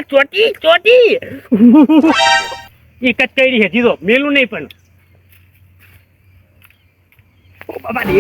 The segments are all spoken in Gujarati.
ચોટી ચોટી એક જ કરી હતી તો મેલું નહીં પણ ઓ બાબા રે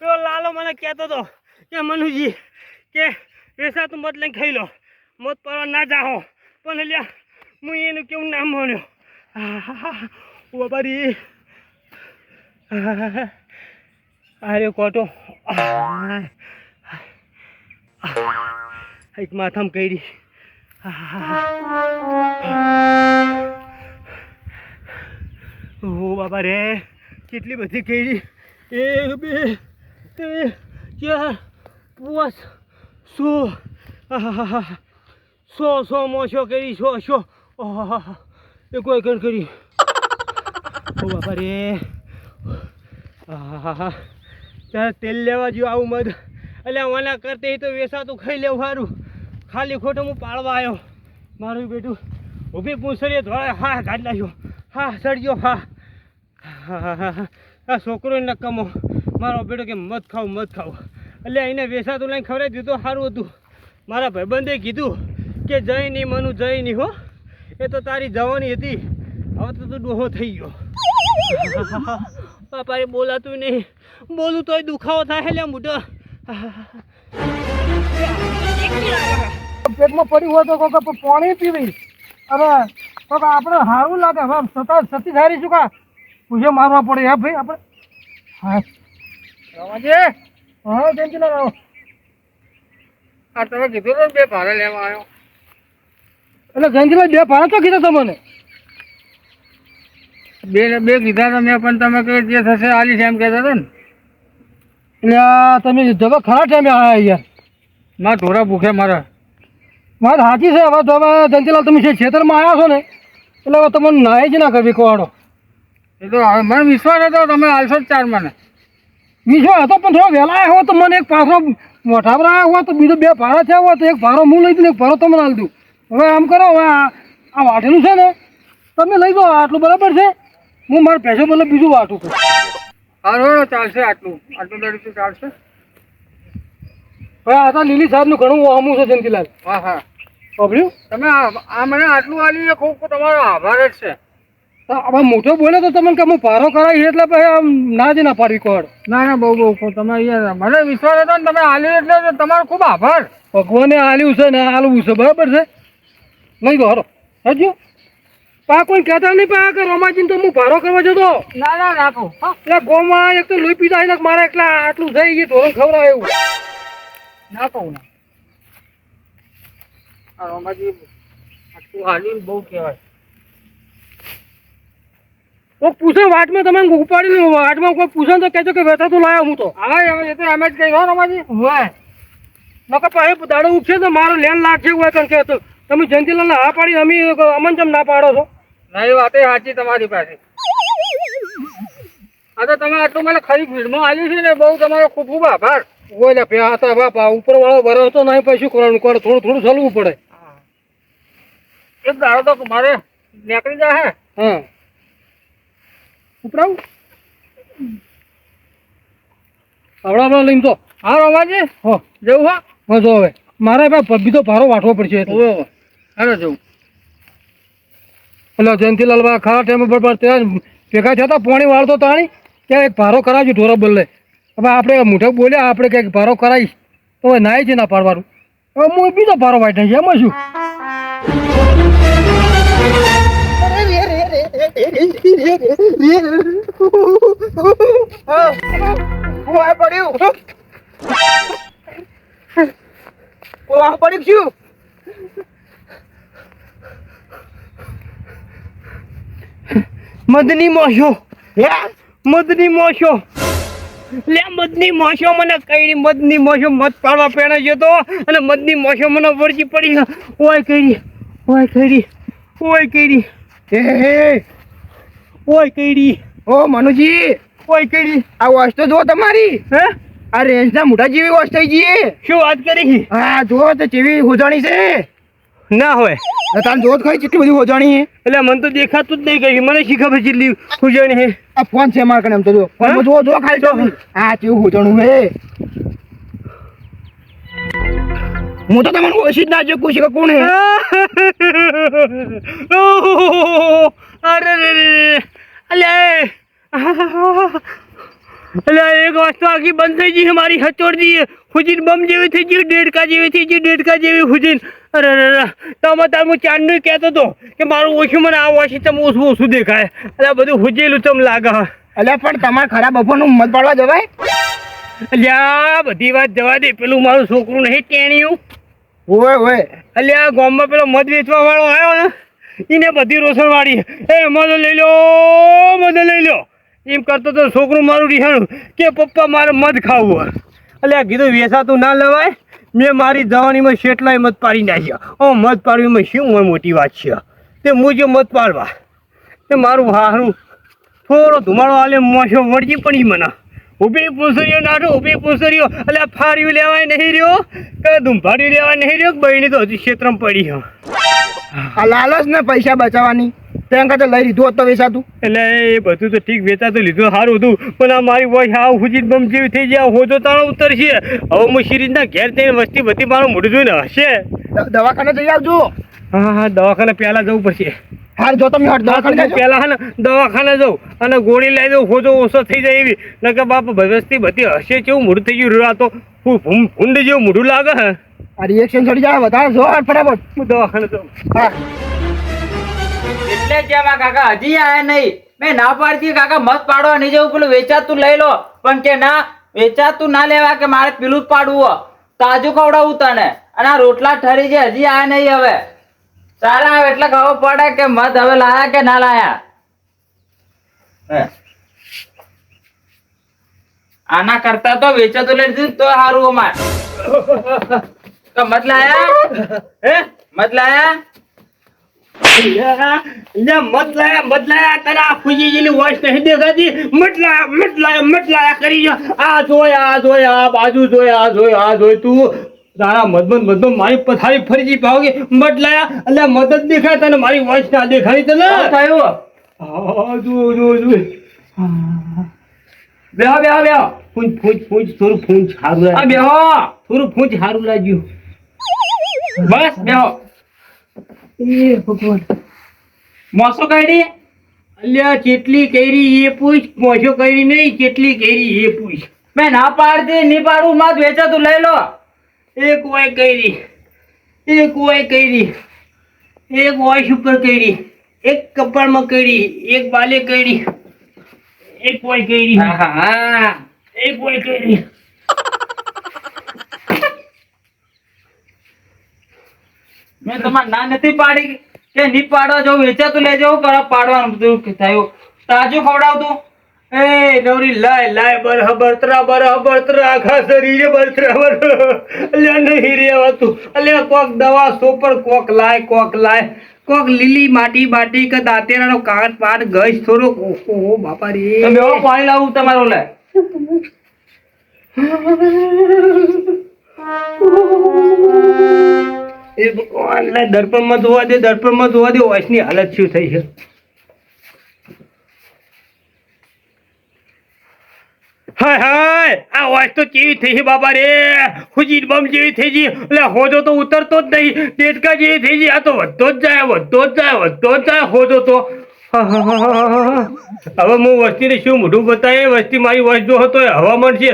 પેલો લાલો મને કહેતો હતો કે મનુજી કે પૈસા તું મત લઈને ખાઈ લો મત પડવા ના જાઓ પણ લ્યા હું એનું કેવું નામ માન્યો બારી અરે કોટો એક માથામાં કરી ઓ બાબા રે કેટલી બધી કરી 1 2 3 4 5 સો મોશો કરી સો એ કોઈ ગણ કરી ઓ બાપા રે ત્યારે તેલ લેવા જો આવું મધ એટલે ઓના કરતે તો વેસાતું ખાઈ લેવું સારું ખાલી ખોટું હું પાડવા આવ્યો મારું બેટું ઊભી પૂંછડીએ ધોળે હા ગાડી નાખ્યો હા સડ્યો હા આ છોકરો નકામો મારો બેટો કે મત ખાવ એટલે એને વેસાતું લઈને ખવડાવી દીધું સારું હતું મારા ભાઈબંધે કીધું કે જય નહીં મનું જય નહીં હો એ તો તારી જવાની હતી હવે તો તું ડોહો થઈ ગયો બાપા એ બોલાતું નહીં બોલું તોય દુખાવો થાય એટલે મોટો પેટમાં પડી હોય તો કોઈ પાણી પીવી અરે તો આપણે સારું લાગે હવે સતી સારી શું કા પૂછે મારવા પડે હે ભાઈ આપણે હા રવાજે હા ટેન્શન ના રહો આ તમે કીધું તો 2 ભાડા લેવા આવ્યો એટલે ગંજીભાઈ 2 ભાડા તો કીધું તમને બે કીધા તમે પણ તમે કઈ જે થશે આલી એમ કહેતા હતા ને એટલે તમે જવા ખરા ટાઈમે આવ્યા યાર મારા ઢોરા ભૂખે મારા વાત સાચી છે હવે તો હવે ધનજીલાલ તમે ખેતરમાં આવ્યા છો ને એટલે હવે તમને નાય જ ના કરવી કોવાડો એ તો હવે મને વિશ્વાસ હતો તમે હાલશો જ 4 મને વિશ્વાસ હતો પણ થોડો વહેલા આવ્યો હોય તો મને એક પાછો મોટા પર આવ્યા હોય તો બીજો 2 ભાડા થયા હોય તો એક ભાડો હું લઈ દઉં એક ભાડો તમને હાલ દઉં હવે આમ કરો હવે આ વાટેલું છે ને તમે લઈ દો આટલું બરાબર છે હું મારા પૈસો મતલબ બીજું વાટું છું હા ચાલશે આટલું દડી ચાલશે હવે આ તો લીલી સાહેબનું ઘણું અમું છે જયંતિલાલ હા સાંભળ્યું તમે આ મને આટલું આલી ખૂબ તમારો આભાર જ છે હવે મોટો બોલે તો તમને કે હું ભારો કરાવી એટલે પછી આમ ના જ ના પાડવી કોડ ના બહુ તમે અહીંયા મને વિશ્વાસ હતો ને તમે આલ્યું એટલે તમારો ખૂબ આભાર ભગવાને આલ્યું છે ને આલવું છે બરાબર છે લઈ દો હરો હજુ પા કોઈ કહેતા નહીં પા કે રમાજીને તો હું ભારો કરવા જતો ના નાખો એટલે ગોમાં એક તો લોહી પીતા ને મારે એકલા આટલું થઈ ગયું ધોરણ ખવડાવે એવું ના કહું ના આ રમાજી આટલું આલ્યું બહુ કહેવાય કોઈ પૂછે વાટમાં તમે ઉપાડી વાટમાં કોઈ પૂછે તો કહેજો કે વેતા તો લાવ્યો હું તો હા એ તો એમ જ કહી દો રમાજી હોય નકર પછી દાડો ઉઠશે તો મારો લેન લાગશે હોય કારણ કે તમે જયંતિલાલને હા પાડી અમન ચમ ના પાડો છો ના એ વાત સાચી તમારી પાસે હા તો તમે આટલું મને ખરી ભીડમાં આવ્યું છે ને બહુ તમારો ખૂબ ખૂબ આભાર ઓય પ્યા હતા બાપા ઉપર વાળો ભરો તો નહીં પછી શું કરવાનું કરે થોડું ચલવું પડે એક દાડો તો મારે નીકળી જાય હા ઉપરાવ આવડા લઈને તો હા રમાજી હો જવું હા વાંધો હવે મારે ભાઈ બીજો ભારો વાટવો પડશે હાલો જવું એટલે જયંતિલાલ બા ખરા ટાઈમે બરાબર ત્યાં ભેગા થતા પાણી વાળતો તાણી ત્યાં એક ભારો કરાવજો ઢોરા બદલે હવે આપણે મોઢા બોલ્યા આપણે કંઈક ભારો કરાવીશ તો હવે નાય છે ના પાડવાનું હવે હું બીજો ભારો વાટે છે એમાં શું પડ્યું શું? મદની મોશો મદની મોશો લે મદની મોશો મને કઈ મદની મોશો મત પાડવા પેણે જતો અને મદની મોશો મને વળગી પડી ઓય કઈ ઓય કઈ ઓ મનુજી, ઓય કઈ આ વોચ તો જો તમારી. હે આ રેન્જના મોટા જેવી વોચ થઈ ગઈ. શું વાત કરી? હા જો તો કેવી હોજાણી છે. ના હોય તાર જોત ખાઈ કેટલી બધી હોજાણી. એટલે મને તો દેખાતું જ નહીં કઈ મને શી ખબર કેટલી ખુજાણી હે. આ ફોન છે માર કને એમ તો જો ફોનમાં જો ખાલી તો હા કેવું હોજાણું હે. હું તો તમને ઓછી જ ના જો પૂછી કે કોણ હે. અરે અલ્યા એક વસ્તુ આખી બંધ થઈ ગઈ મારી હચોડજી હુજીન બમ જેવી થઈ ગઈ ડેડકા જેવી હુજીન. અરે તમે તાર હું ચાંદનું કહેતો હતો કે મારું ઓછું મને આ ઓછી તમે ઓછું દેખાય. અલ્યા બધું હુજેલું ચમ લાગે. અલ્યા પણ તમારે ખરા બપોરનું મત પાડવા જવાય? અલ્યા બધી વાત જવા દે. પેલું મારું છોકરું નહીં ટેણિયું ઓય અલ્યા ગામમાં પેલો મધ વેચવા વાળો આવ્યો ને એને બધી રોસણ વાળી મધ લઈ લો એમ કરતો તો છોકરું મારું રિહાણું કે પપ્પા મારે મધ ખાવું. અલ્યા કીધું વેચાતું ના લેવાય. મેં મારી જવાનીમાં શેટલાય મધ પાડી નાખ્યા. મધ પાડવીમાં શું હોય મોટી વાત છે તે હું જે મધ પાડવા તે મારું હારું થોડો ધુમાડો આલે મોશો વળજી પડી મને. ઊભી પૂછરીઓ નાઠો ઊભી પૂછરીઓ એટલે ફાર્યું લેવાય નહીં રહ્યો કે ધૂંભાડ્યું લેવાય નહીં રહ્યો બહેની તો હજી ક્ષેત્રમાં પડી. આ લાલચ ને પૈસા બચાવવાની ત્યાં કરતા લઈ લીધું હોત તો વેચાતું. એટલે એ બધું તો ઠીક વેચાતું લીધું સારું હતું પણ આ મારી વોચ આ હુજી બમ જેવી થઈ જાય હોજો તાણો ઉતરશે. હવે હું સિરીજના ઘેર થઈને વસ્તી બધી મારું મોઢું જોઈને હશે. દવાખાને જઈ આવજો. હા દવાખાને પહેલાં જવું પડશે. હાર જો તમે દવાખાને પહેલાં હે ને દવાખાને જાઉં અને ગોળી લઈ દઉં હોજો ઓછો થઈ જાય એવી નકર બાપ વસ્તી બધી હશે કેવું મોઢું થઈ ગયું આ તો ભૂંડ જેવું મોઢું લાગે હે. આ રિએક્શન ચડી જાય વધારે જો ફટાફટ હું દવાખાને જાઉં. હા એટલે કેમ આ કાકા હજી આયા નહીં? મેં ના પાડતી કાકા મત પાડવા નહીં જવું પેલું વેચાતું લઈ લો પણ કે ના વેચાતું ના લેવા કે મારે પેલું જ પાડવું તાજું ખવડાવું તને અને આ રોટલા ઠરી છે હજી આયા નહીં. હવે સારા આવે એટલે ખબર પડે કે મત હવે લાયા કે ના લાયા. આના કરતા તો વેચાતું લઈ દીધું તો સારું અમાર. તો મત લાયા મત લાયા મત લાયા તને આ ખુજી જેલી વોચ નહીં દેખાતી. મત લાયા કરી આ જોય આ બાજુ જોય તું તારા મદમન મારી પથારી ફરીજી પાવગે. મત લાયા એટલે મદદ દેખાય તને મારી વોચ ના દેખાડી તને થયું. બેહો ફૂંચ થોડું ફૂંચ સારું આ બેહો થોડું ફૂંચ સારું લાગ્યું. બસ બેહો. એ ભગવાન મોસો કાઢી અલ્યા કેટલી કેરી એ પૂછ મોશો કરી નહીં કેટલી કેરી એ પૂછ. મેં ના પાડતી નહીં પાડું મત વેચાતું લઈ લો. એક હોય કરી એક વોઇસ ઉપર કરી એક કપાળમાં કરી એક બાલે કરી એક હોય કરી હા એક હોય કરી. મેં તમારે ના નથી પાડી કે નહીં પાડવા જવું વેચાતું લઈ જવું કરો પાડવાનું બધું થયું તાજું ખવડાવતું. એ નવરી લાય બરતરા આખા શરીરે બરતરા અલ્યા નહીં રેવાતું. અલ્યા કોક દવા સોપર કોક લાય કોક લીલી માટી કે દાંતેરાનો કાટ પાટ ગઈ થોડો ઓહો બાપા રે. તમે એવો પાણી લાવું તમારું લે. એ ભગવાન દર્પણમાં ધોવા દે વોઇસની હાલત શું થઈ છે. હાય આ વોઇસ તો કેવી થઈ છે બાપા રે. હુજી બમ જેવી થઈ ગઈ એટલે હોજો તો ઉતરતો જ નહીં. ટેટકા જેવી થઈ ગઈ આ તો વધતો જ જાય હોજો તો. હવે હું વસ્તીને શું મોઢું બતાવે વસ્તી મારી વોઇસ જો હતો હવામાન છે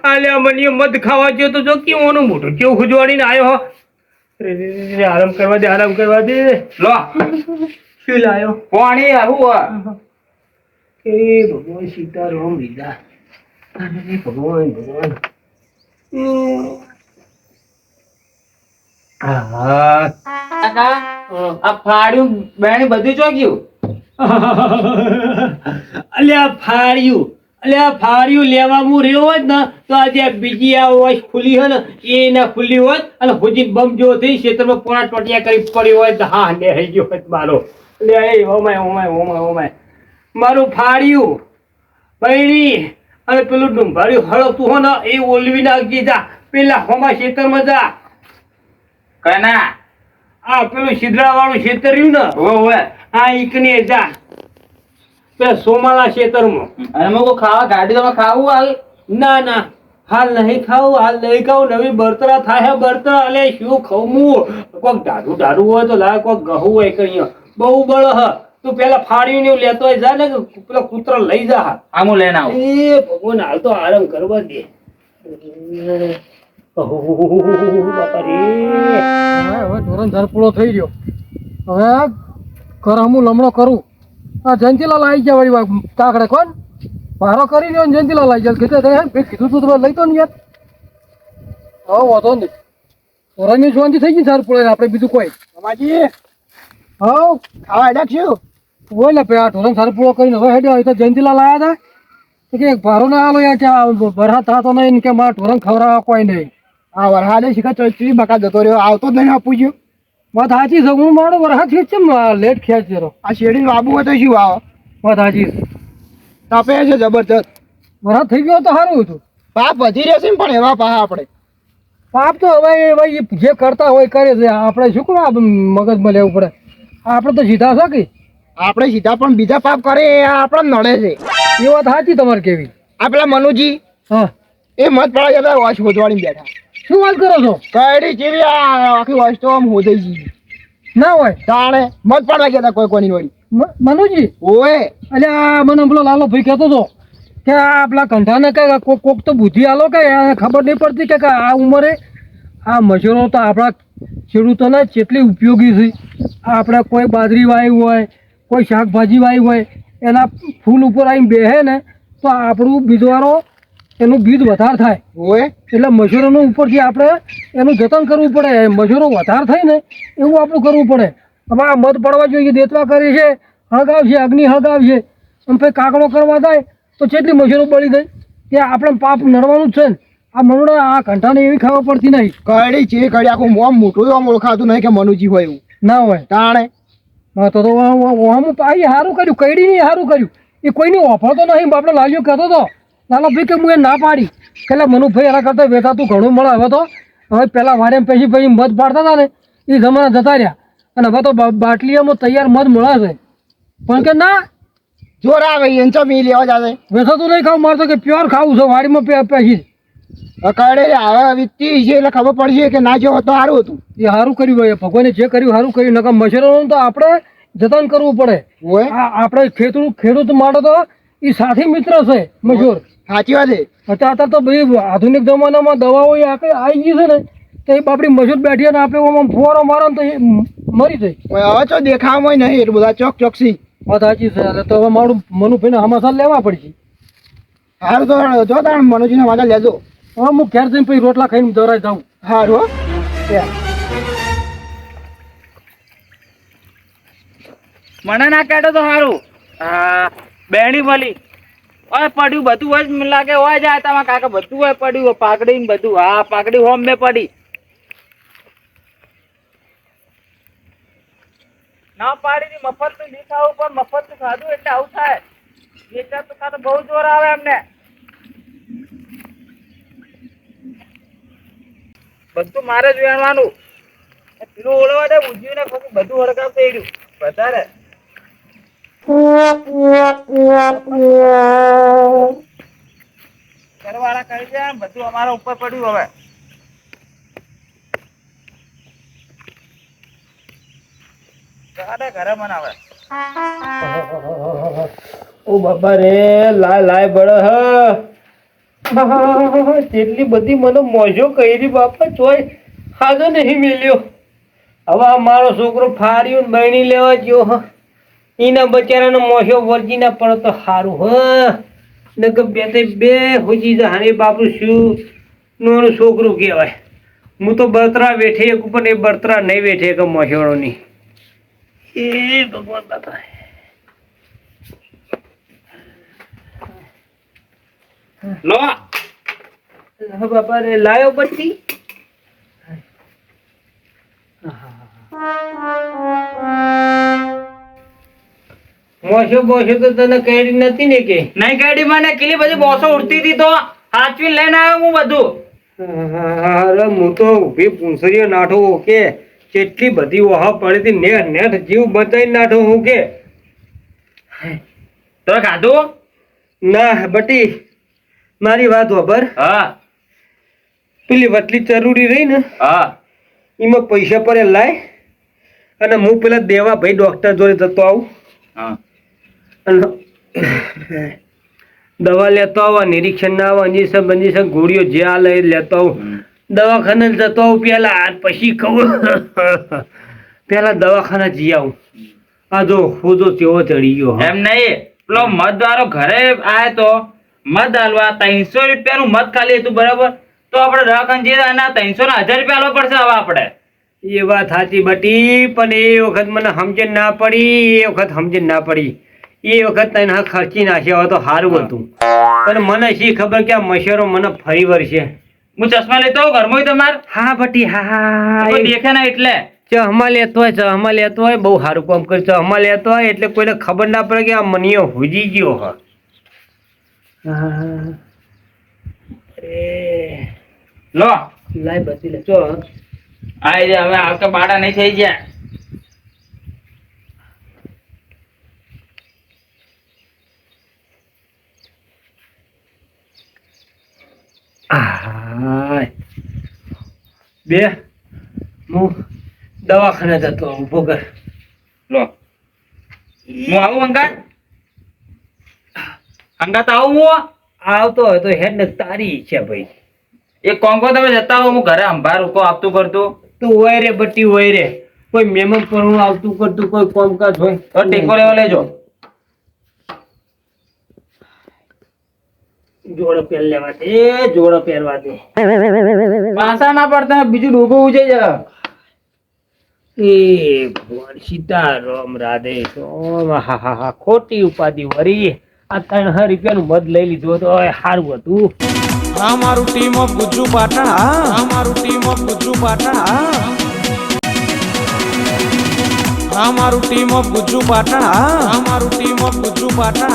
આલ્યા મને મધ ખાવા ગયો તો જો કેવું મોઢું કેવું ખુજવાડીને આવ્યો. આરામ કરવા દે લો શું લાયો પાણી આવું એ ભગવાન સીતારામ લીધા અરે ભગવાન ભગવાન હા કાકા આ ફાડ્યું બેણી બધું ચોગ્યું અલ્યા ફાડ્યું લેવા હું રહ્યો હોત ને તો આજે આ બીજી આ વોચ ખુલી હોય ને એ ના ખુલ્લી હોત અને હુજી બમ જેવો થઈ ખેતરમાં પોણા ટોટિયા કરી પડ્યો હોય તો હા ને રહી ગયો હોત મારો એટલે એ ઓમાય મારું ફાડ્યું બૈરી અને પેલું ડુંભાર્યું હળતું હો ને એ ઓલવી નાખી જા પેલા હોમા ખેતરમાં જા કના આ પેલું સિદ્રા વાળું ખેતર રહ્યું ને ઓવે આ ઈકને જા પેલા સોમાલા ખેતરમાં અને મુકો ખાવા ગાડી તમે ખાવું હાલ ના હાલ નહીં ખાવું નવી બળતરા થાય બળતરા અલે શું ખાવું કોક ઢાઢું હોય તો લાય કોક ઘઉં હોય કઈ બહુ બળ હ તું પેલા ફાડ્યું ને એવું લેતો હોય જા ને કે પેલા કૂતરા લઈ જા આમું લઈને આવું એ ભગવાન હાલ તો આરામ કરવા દે બાપા રે હવે ધોરણ ધરપૂળો થઈ ગયો હવે કર હું લમણો કરું આ જયંતિલાલ આવી ગયા વળી કાકડે કોણ ભારો કરી દો ને જયંતિલાલ આવી જાય કીધું તું તમે લઈ તો ને યાર હા વાંધો નહીં ધોરણની શાંતિ થઈ ગઈ ધરપૂળો આપણે બીજું કોઈ મામાજી હા ખાવા ડાકશું હોય ને આ ધોરણ ધરપૂળો કરીને હવે હેડ્યો તો જયંતિલાલ આવ્યા હતા કે ભારો ના આલો યાર કે વરસાદ થતો નહીં કે મારા ધોરણ ખવડાવવા કોઈ નહીં આ વરસાદે શીખા ચોચી બકા જતો રહ્યો આવતો જ નહીં આપું છું વાત સાચી છે હું મારો વરસાદ છે કેમ લેટ ખેંચ જરો આ શેરડી વાબુ હોય તો શું આવે વાત સાચી છે તાપે છે જબરજસ્ત વરસાદ થઈ ગયો તો સારું હતું પાપ વધી રહેશે ને પણ એવા પાહા આપણે પાપ તો હવે એ ભાઈ જે કરતા હોય કરે છે આપણે શું કરવા મગજમાં લેવું પડે આપણે તો સીધા છે કે આપણે સીધા પણ બીજા પાપ કરે એ આપણને નડે છે એ વાત સાચી તમારે કેવી આ પેલા મનુજી હા એ મત પડા જતા વોચ હોદવાડી બેઠા શું વાત કરો છો કઈડી જેવી આ આખી વોચ તો આમ હોદાઈ ગઈ ના હોય તાણે મત પડવા ગયા કોઈ કોની વળી મનુજી ઓએ અલ્યા મને પેલો લાલો ભાઈ કહેતો હતો કે આ પેલા કંઠાને કે કોક તો બુદ્ધિ આલો કે એને ખબર નહીં પડતી કે આ ઉંમરે આ મજૂરો તો આપણા ખેડૂતોને કેટલી ઉપયોગી છે આપણે કોઈ બાજરી વાવી હોય કોઈ શાકભાજી વાવી હોય એના ફૂલ ઉપર આવીને બેસે ને તો આપણું બીજવારો એનું બીજ વધારે થાય ઓએ એટલે મજૂરોનું ઉપરથી આપણે એનું જતન કરવું પડે મજૂરો વધારે થાય ને એવું આપણું કરવું પડે હવે આ મધ પડવા જોઈએ દેતવા કરી છે હળગાવશે અગ્નિ હળગાવશે અને પછી કાકડો કરવા જાય તો કેટલી મજૂરો બળી જાય કે આપણે પાપ નડવાનું જ છે ને આ મનુડા આ કંઠાને એવી ખાવા પડતી નહીં કઈડી છે કઈડી આખું મોમ મોટું આમ ઓળખાતું નહીં કે મનુજી હોય એવું ના હોય તાણે હા તો આમ પાઈ સારું કર્યું કઈડી નહીં સારું કર્યું એ કોઈની ઓફરતો નહીં આપણે લાલ્યો કહેતો હતો લાલો ભાઈ કે હું એ ના પાડી એટલે મનુભાઈ એના કરતાં વેચાતું ઘણું મળે હવે તો હવે પહેલાં વારે પછી મધ પાડતા હતા ને એ જમાના જતા રહ્યા અને હવે તો બાટલીઓમાં તૈયાર મધ મળે છે પણ કે ના જોર આવે એમ મી લેવા જાતે વેચાતું નહીં ખાવું મારે તો કે પ્યોર ખાવું છે વાડીમાં પેસી કઈડે હવે વીતી છે એટલે ખબર પડશે કે ના જો તો સારું હતું એ સારું કર્યું હોય ભગવાને જે કર્યું સારું કર્યું નકર મશરૂમ તો આપણે જતન કરવું પડે ઓએ આપણે ખેડૂત માટે તો એ સાથી મિત્ર છે મજૂર સાચી વાત છે અત્યારે તો ભાઈ આધુનિક જમાનામાં દવાઓ આવી ગઈ છે ને તો એ બાપડી મજૂર બેઠી ને આપણે આમ ફુવારો મારો ને તો એ મરી જાય હવે તો દેખાવામાં નહીં એટલું બધા ચોકસી વાત સાચી છે એટલે તો હવે મારું મનુભાઈને હમાસા લેવા પડશે સારું તો જો તાણ મનુજીને વાજા લેજો હવે હું ઘેર જઈને પછી રોટલા ખાઈને દોરાઈ જાઉં સારું હો મને ના કહેતો તો સારું હા બેણી મળી ઓય પડ્યું બધું હોય જ મને લાગે હોય જાય તમારા કાકા બધું હોય પડ્યું હોય પાકડી ને બધું હા પાકડી હોમ મેં પડી ના પાડી ની મફત તો નહીં ખાવું પણ મફત તો ખાધું એટલે આવું થાય વેચાત તો ખાતો બહુ જોર આવે એમને બધું મારે જ વેણવાનું પેલું ઓળવા દે ઉજ્યું ને પછી બધું હડકાવ થઈ ગયું વધારે ઘરવાળા કહી જાય બધું અમારા ઉપર પડ્યું હવે ઘરે મને હવે ઓ બાબા રે લાય બળ હ કેટલી બધી મને મોજો કરી બાપા ચોય હાજો નહીં મેલ્યો હવે આ મારો છોકરો ફાડ્યું ને બહેણી લેવા ગયો હ એના બચારાનો મોસો વરજી ના પડે તો સારું હ ને કે બે હોજી હારે બાપુ શું નોનું છોકરું કહેવાય. હું તો બળતરા બેઠે એક ઉપર એ બળતરા નહીં બેઠે કે મોસોળોની. એ ભગવાન બાપા લો હા બાપા રે લાયો બત્તી. મોસો બોસો તો તને કેડી નથી ને કે? નહીં કાઢી મને કેટલી બધી બોસો ઉડતી હતી તો હાચવીને લઈને આવ્યો હું બધું. અરે હું તો ઉભી પૂંછડીઓ નાઠો કે કેટલી બધી ઓહા પડી હતી નેટ નેટ જીવ બચાવી નાઠો હું કે. તો ખાધું? ના બટી મારી વાત ખબર. હા પેલી વટલી ચરૂડી રહી ને હા એમાં પૈસા પડે લાય અને હું પેલા દેવા ભાઈ ડોક્ટર જોડે જતો આવું હા અને દવા લેતો આવો નિરીક્ષણ ના આવો અંજીસન ગોળીઓ જે આ લઈ લેતો આવું દવાખાને જતો આવું પેલા પછી કહું પેલા દવાખાના જઈ આવું. આ જો હું જો કેવો ચડી ગયો. એમ નહીં પેલો મધ વાળો ઘરે આયો તો મધ હાલવા 300 રૂપિયાનું મધ ખાલી હતું બરાબર તો આપણે દવાખાને જઈએ અને 300 ના 1000 રૂપિયા આલવા પડશે હવે આપણે. એ વાત સાચી બટી પણ એ વખત મને સમજણ ના પડી. એ વખત સમજણ ના પડી. એ વખત તને ખર્ચી નાખ્યા હોય તો સારું હતું પણ મને શી ખબર કે આ મશેરો મને ફરી વળશે. હું ચશ્મા લેતો હોઉં ઘરમાં હોય તમાર હા બટી હા કોઈ દેખે ના એટલે ચહમા લેતો હોય બહુ સારું કામ કર્યું. ચહમા લેતો હોય એટલે કોઈને ખબર ના પડે કે આ મનીયો હુજી ગયો હ. અરે લો લાય બતી લે ચો આ જે હવે આવતા બાડા નહીં થઈ ગયા. બે હું દવાખાને જતો ઉભો કર. લો હું આવું અંગાત અંગાત આવું હું આવતો હોય તો હેડ ને તારી ઈચ્છા ભાઈ. એક કોંગો તમે જતા હો હું ઘરે અંભાર ઉકો આપતું કરતું તું હોય રે બટી હોય રે કોઈ મહેમાન પણ આવતું કરતું કોઈ કામકાજ હોય તો ટેકો લેવા લેજો. જોડો પહેર લેવા દે જોડો પહેરવા દે. પાછા ના પડતા બીજું ડૂબો ઉજે જ. એ ભગવાન સીતારામ રાધે સોમ. હા હા હા ખોટી ઉપાધિ વરી આ 3000 રૂપિયાનું મધ લઈ લીધું તો સારું હતું. આ મારું ટીમ ઓફ ગુજ્જુ પાટણ આ મારું ટીમ ઓફ ગુજ્જુ પાટણ આ મારું ટીમ ઓફ ગુજ્જુ પાટણ આ મારું ટીમ ઓફ ગુજ્જુ પાટણ